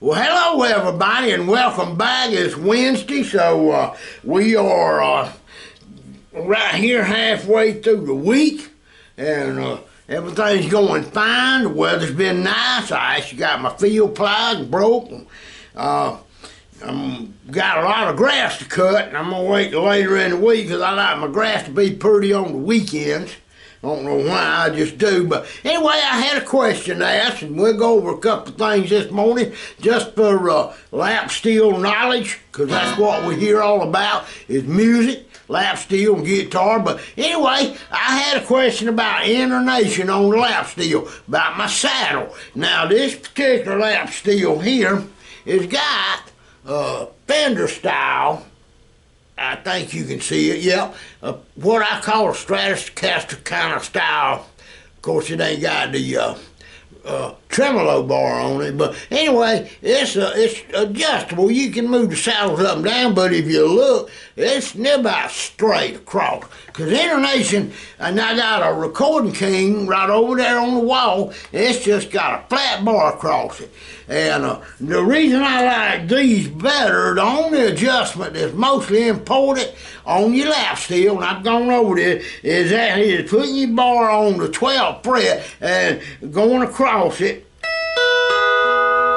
Well, hello everybody, and welcome back. It's Wednesday, so we are right here halfway through the week, and everything's going fine. The weather's been nice. I actually got my field plowed broke. Got a lot of grass to cut, and I'm gonna wait till later in the week because I like my grass to be pretty on the weekends. I don't know why, I just do. But anyway, I had a question to ask, and we'll go over a couple of things this morning just for lap steel knowledge, because that's what we hear all about is music, lap steel and guitar. But anyway, I had a question about intonation on the lap steel, about my saddle. Now, this particular lap steel here has got Fender style. I think you can see it, yep. What I call a Stratocaster kind of style. Of course, it ain't got the tremolo bar on it, but anyway, it's adjustable. You can move the saddles up and down, but if you look, it's near about straight across. Because intonation, and I got a Recording King right over there on the wall, it's just got a flat bar across it. And the reason I like these better, the only adjustment that's mostly important on your lap steel, and I've gone over this, is that is putting your bar on the 12th fret and going across it.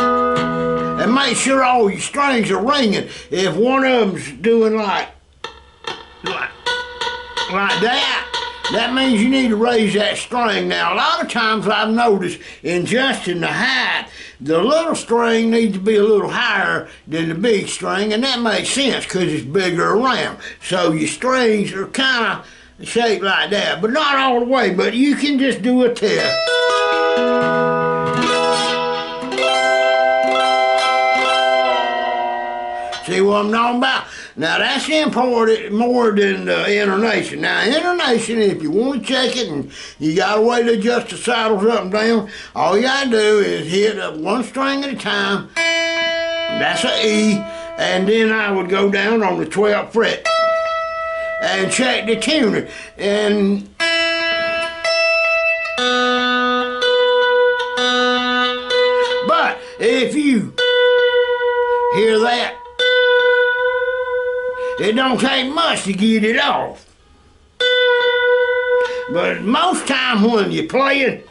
And make sure all your strings are ringing. If one of them's doing like that means you need to raise that string. Now, a lot of times I've noticed in adjusting the height, the little string needs to be a little higher than the big string, and that makes sense because it's bigger around. So your strings are kind of shaped like that, but not all the way, but you can just do a test. See what I'm talking about? Now that's important more than the intonation. Now intonation, if you want to check it and you got a way to adjust the saddles up and down, all you got to do is hit up one string at a time. That's an E, and then I would go down on the 12th fret and check the tuner. And but if you hear that, it don't take much to get it off. But most time when you play it,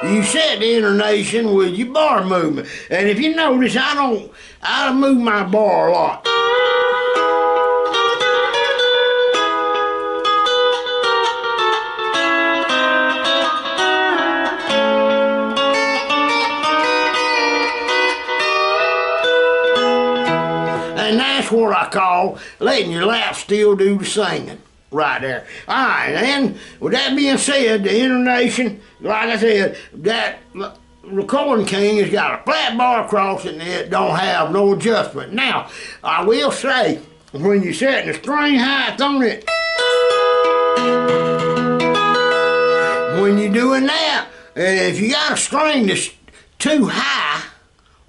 you set the intonation with your bar movement. And if you notice, I move my bar a lot. And that's what I call letting your lap steel do the singing right there. All right, and with that being said, the intonation, like I said, that Recording King has got a flat bar across it and it don't have no adjustment. Now, I will say, when you're setting the string height on it, when you're doing that, if you got a string that's too high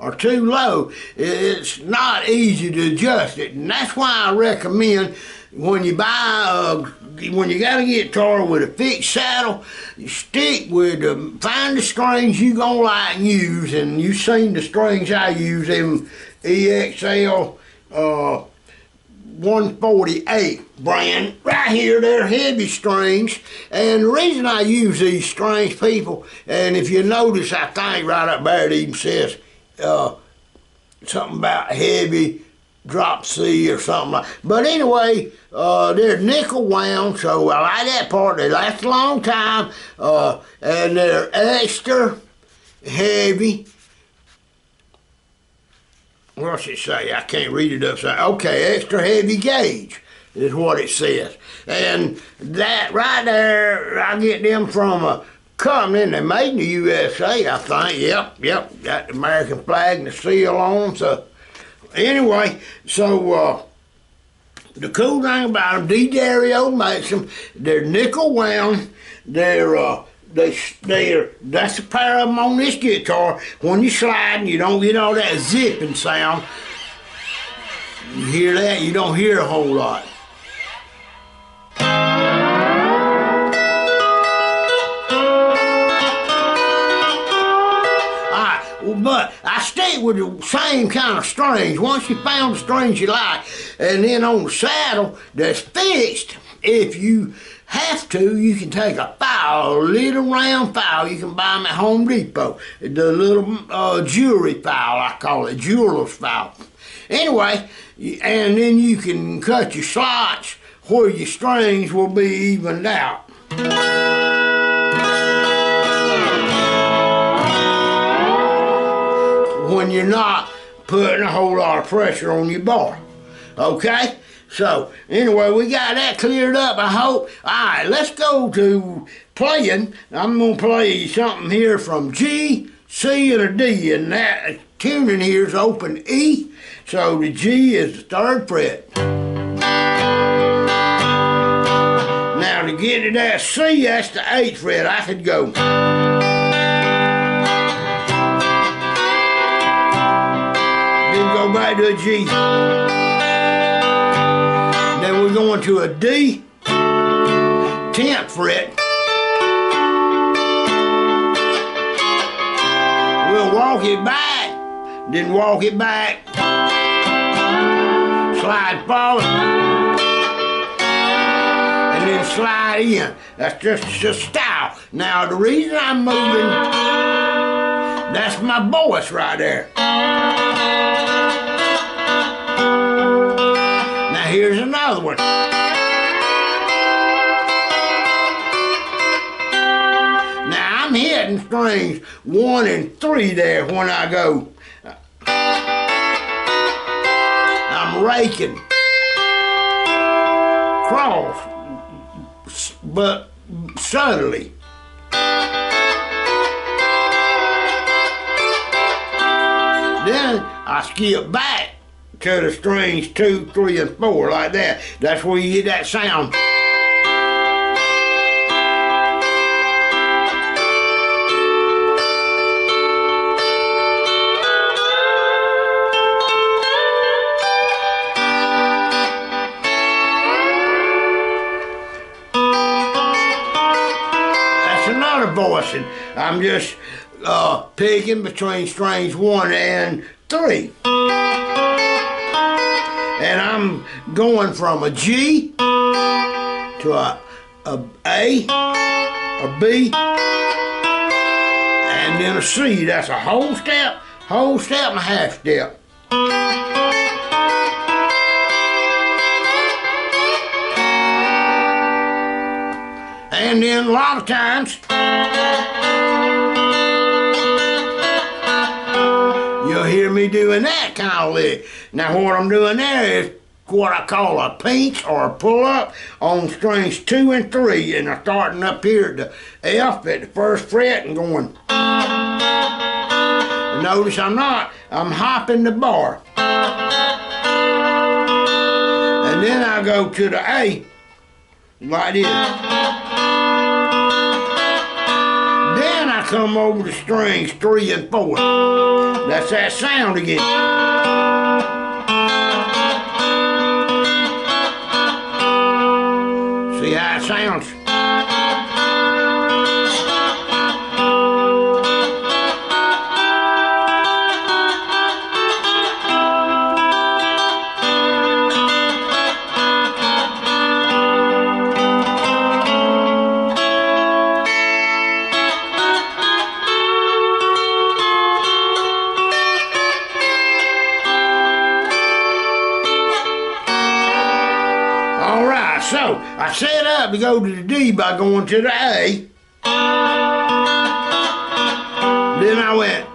or too low, it's not easy to adjust it. And that's why I recommend when you buy when you got a guitar with a fixed saddle, you stick with find the strings you gonna like and use. And you've seen the strings I use, them EXL 148 brand right here. They're heavy strings, and the reason I use these strings, people, and if you notice, I think right up there it even says something about heavy drop C or something like. But anyway, they're nickel wound, so I like that part. They last a long time, and they're extra heavy. What's it say? I can't read it upside. Okay, extra heavy gauge is what it says. And that right there, I get them from a company, and they're made in the USA, I think. Yep, got the American flag and the seal on them. So anyway, so the cool thing about them, D-Dario makes them. They're nickel wound. That's a pair of them on this guitar. When you slide, you don't get all that zipping sound. You hear that? You don't hear a whole lot. I stick with the same kind of strings. Once you found the strings you like, and then on the saddle that's fixed, if you have to, you can take a file, a little round file. You can buy them at Home Depot. The little jewelry file, I call it, jeweler's file. Anyway, and then you can cut your slots where your strings will be evened out. When you're not putting a whole lot of pressure on your bar. Okay? So, anyway, we got that cleared up, I hope. Alright, let's go to playing. I'm going to play something here from G, C, and a D, and that tuning here is open E, so the G is the 3rd fret. Now, to get to that C, that's the 8th fret. I could go. Go back to a G. Then we're going to a D, 10th fret. We'll walk it back, then walk it back, slide forward, and then slide in. That's just style. Now the reason I'm moving, that's my voice right there. Here's another one. Now I'm hitting strings 1 and 3 there when I go. I'm raking cross, but subtly. Then I skip back to the strings 2, 3, and 4 like that. That's where you get that sound. That's another voicing. I'm just picking between strings 1 and 3. And I'm going from a G to a A, a B, and then a C. That's a whole step and a half step. And then a lot of times, you'll hear me doing that kind of lick. Now what I'm doing there is what I call a pinch or a pull-up on strings 2 and 3, and I'm starting up here at the F at the 1st fret and going. Notice I'm hopping the bar. And then I go to the A, like this. Then I come over to strings 3 and 4. That's that sound again. See how it sounds? So, I set up to go to the D by going to the A. Then I went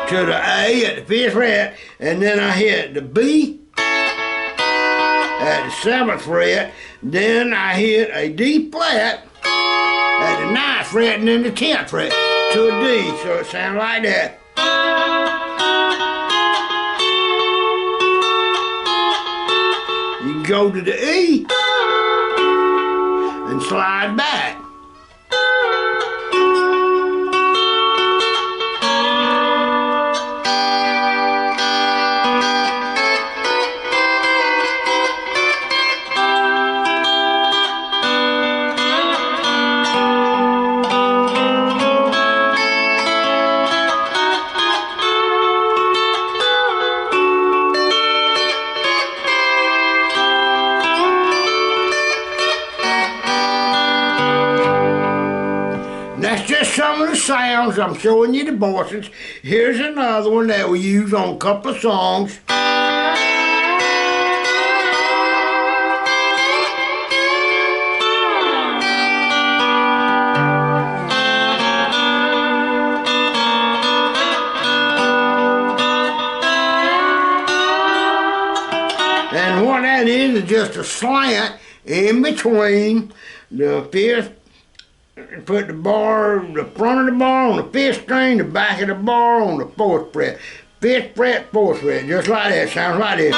to the A at the 5th fret, and then I hit the B at the 7th fret, then I hit a D flat at the 9th fret, and then the 10th fret to a D, so it sounds like that. Go to the E and slide back. just some of the sounds. I'm showing you the voices. Here's another one that we use on a couple of songs. And what that is just a slant in between the fifth. Put the front of the bar on the fifth string, the back of the bar on the fourth fret. Fifth fret, fourth fret, just like that. Sounds like this.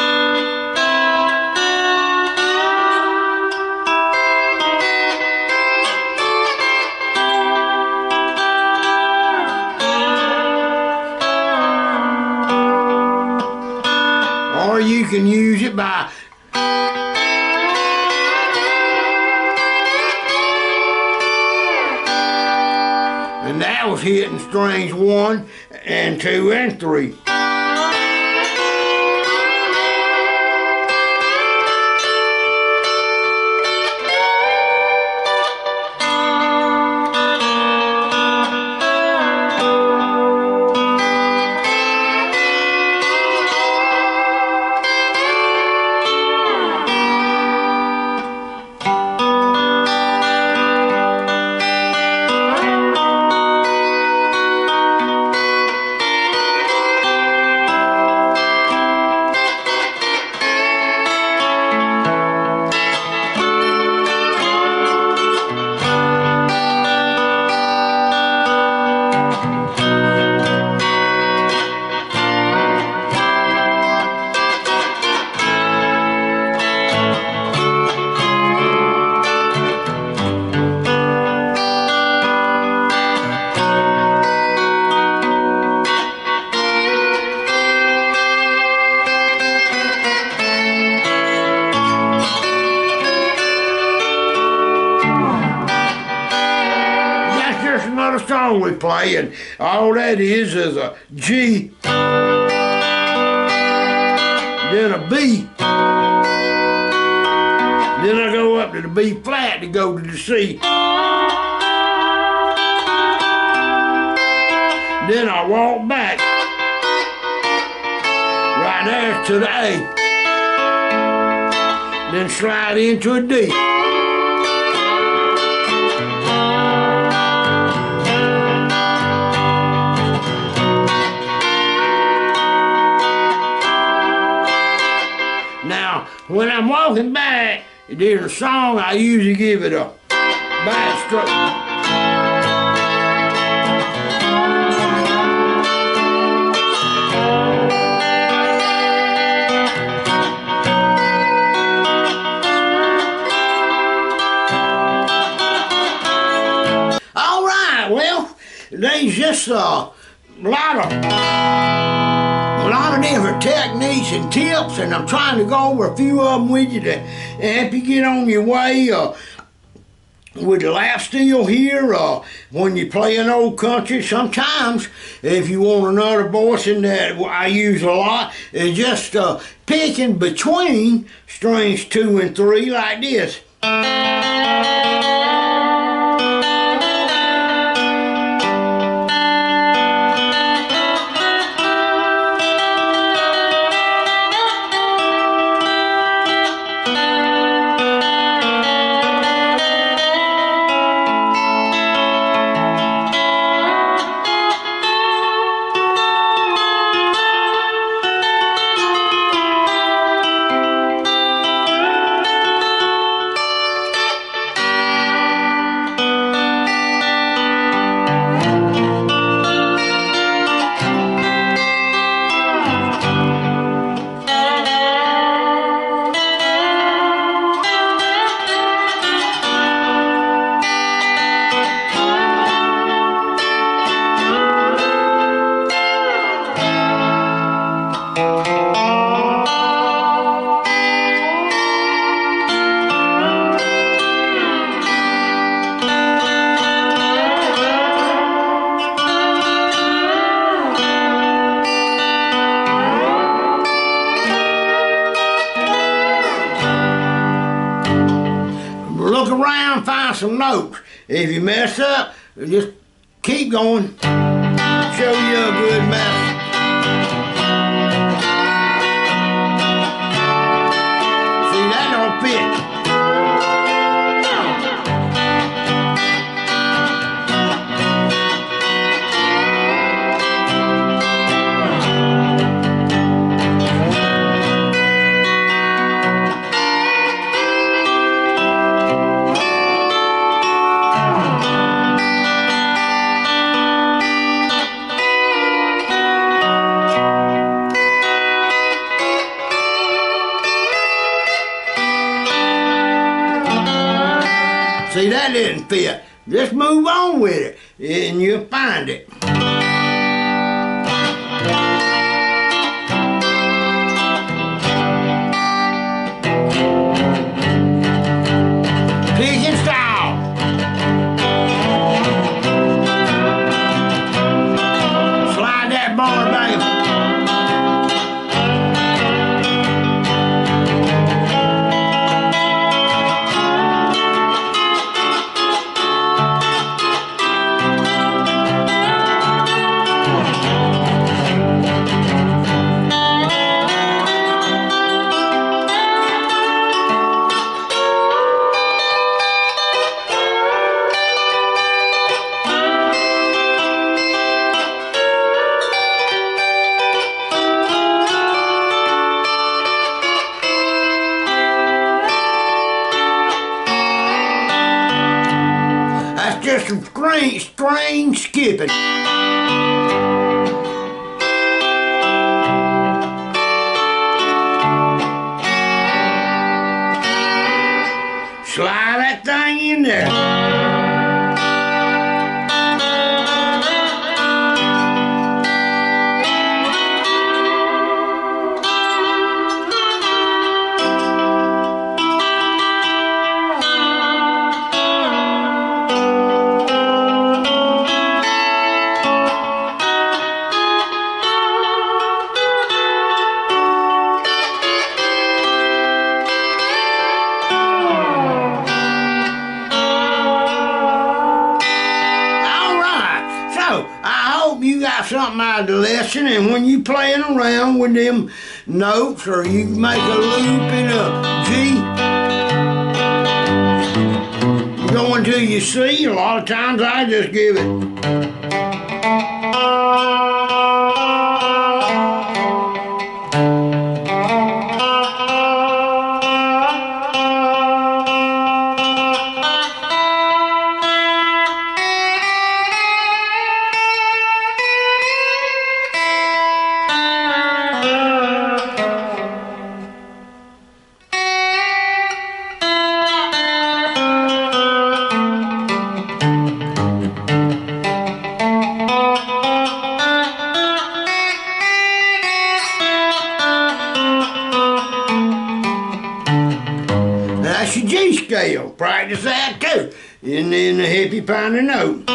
Or you can use it by and that was hitting strings 1 and 2 and 3. Another song we play, and all that is a G, then a B, then I go up to the B flat to go to the C, then I walk back right there to the A, then slide into a D. Now, when I'm walking back during a song, I usually give it a back stroke. All right, well, there's just a lot of different techniques and tips, and I'm trying to go over a few of them with you to help you get on your way with the lap steel here. When you play an old country, sometimes if you want another voicing that I use a lot, is just picking between strings 2 and 3 like this. Look around, find some notes. If you mess up, just Keep going. Show you a good message. See, that don't fit. See, that didn't fit. Just move on with it, and you'll find it. Pigeon style. Slide that bar back. Just some string skipping. Slide that thing in there. You got something out of the lesson, and when you playing around with them notes, or you make a loop in a G, going to your C, a lot of times I just give it. That's your G scale. Practice that too. And then the hippie find a note.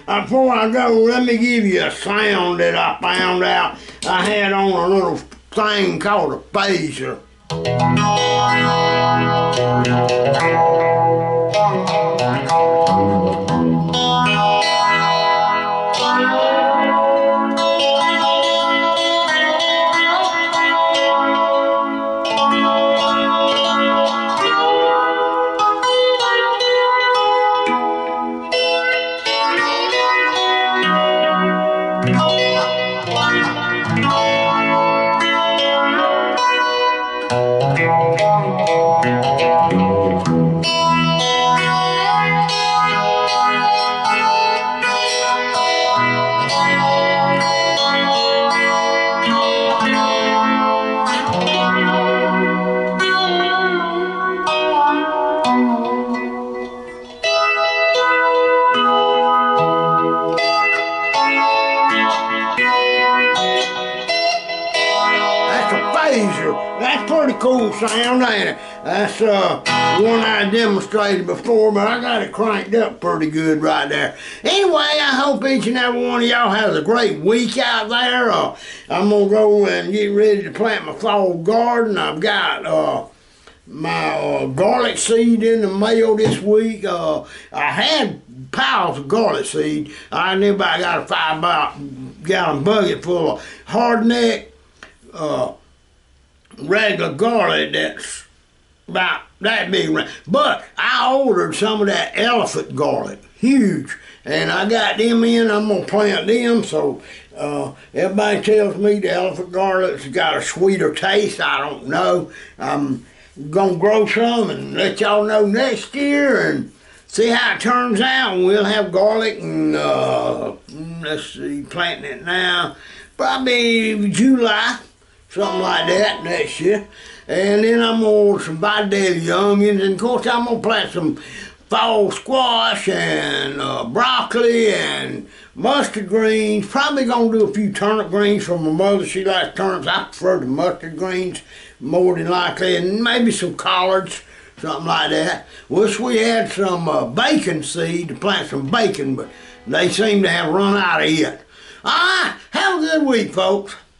Before I go, let me give you a sound that I found out I had on a little thing called a phaser. laser. That's pretty cool sound, ain't it? That's one I demonstrated before, but I got it cranked up pretty good right there. Anyway, I hope each and every one of y'all has a great week out there. I'm going to go and get ready to plant my fall garden. I've got my garlic seed in the mail this week. I had piles of garlic seed. I knew I got a 5-gallon bucket full of hardneck regular garlic that's about that big. But I ordered some of that elephant garlic, huge, and I got them in. I'm gonna plant them. So everybody tells me the elephant garlic's got a sweeter taste. I don't know. I'm gonna grow some and let y'all know next year and see how it turns out. We'll have garlic and let's see, planting it now, probably July, something like that next year. And then I'm gonna order some Vidalia onions, and of course I'm gonna plant some fall squash and broccoli and mustard greens. Probably gonna do a few turnip greens for my mother. She likes turnips. I prefer the mustard greens more than likely, and maybe some collards, something like that. Wish we had some bacon seed to plant some bacon, but they seem to have run out of it. All right, have a good week, folks.